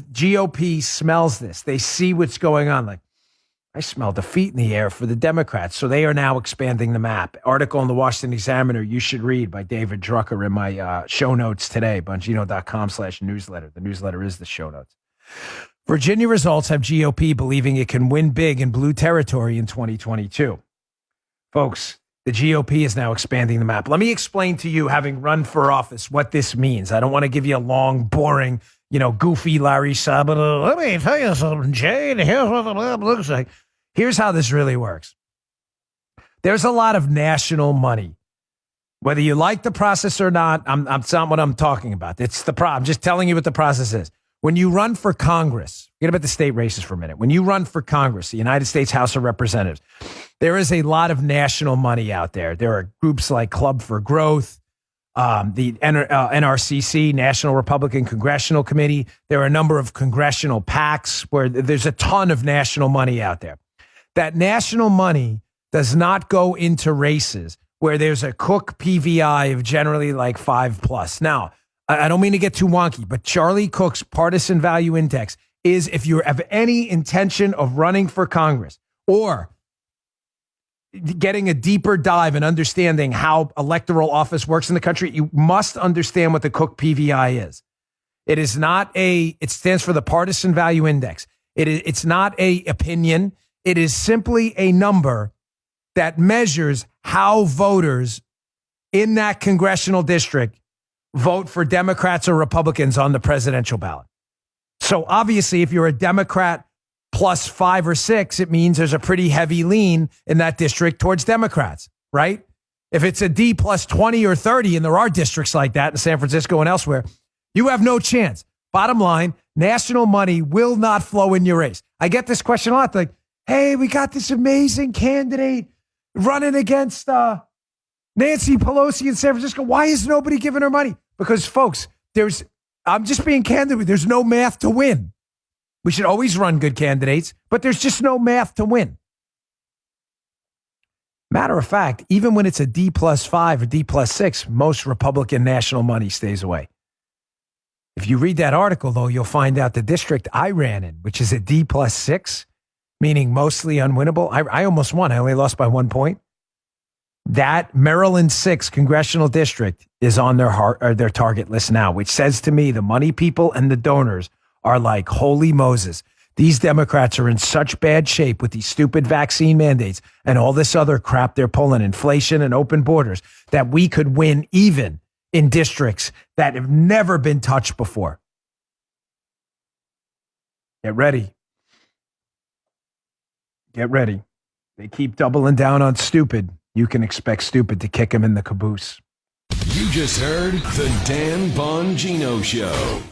GOP smells this. They see what's going on. Like, I smell defeat in the air for the Democrats. So they are now expanding the map. Article in the Washington Examiner you should read by David Drucker in my show notes today, Bongino.com/newsletter. The newsletter is the show notes. Virginia results have GOP believing it can win big in blue territory in 2022. Folks, the GOP is now expanding the map. Let me explain to you, having run for office, what this means. I don't want to give you a long, boring, goofy Larry Sabato. Let me tell you something, Jane. Here's what the map looks like. Here's how this really works. There's a lot of national money. Whether you like the process or not, it's not what I'm talking about. It's the problem. I'm just telling you what the process is. When you run for Congress, forget about the state races for a minute. When you run for Congress, the United States House of Representatives, there is a lot of national money out there. There are groups like Club for Growth, the NRCC, National Republican Congressional Committee. There are a number of congressional PACs where there's a ton of national money out there. That national money does not go into races where there's a Cook PVI of generally like 5+. Now, I don't mean to get too wonky, but Charlie Cook's partisan value index is, if you have any intention of running for Congress or getting a deeper dive and understanding how electoral office works in the country, you must understand what the Cook PVI is. It stands for the partisan value index. It's not a opinion. It is simply a number that measures how voters in that congressional district vote for Democrats or Republicans on the presidential ballot. So obviously, if you're a Democrat plus 5 or 6, it means there's a pretty heavy lean in that district towards Democrats, right? If it's a D plus 20 or 30, and there are districts like that in San Francisco and elsewhere, you have no chance. Bottom line, national money will not flow in your race. I get this question a lot, like, hey, we got this amazing candidate running against Nancy Pelosi in San Francisco. Why is nobody giving her money? Because, folks, I'm just being candid with you, there's no math to win. We should always run good candidates, but there's just no math to win. Matter of fact, even when it's a D plus 5 or D plus 6, most Republican national money stays away. If you read that article, though, you'll find out the district I ran in, which is a D plus 6, meaning mostly unwinnable. I almost won. I only lost by 1 point. That Maryland 6 congressional district is on their target list now, which says to me the money people and the donors are like, holy Moses. These Democrats are in such bad shape with these stupid vaccine mandates and all this other crap they're pulling, inflation and open borders, that we could win even in districts that have never been touched before. Get ready. Get ready. They keep doubling down on stupid. You can expect stupid to kick him in the caboose. You just heard the Dan Bongino Show.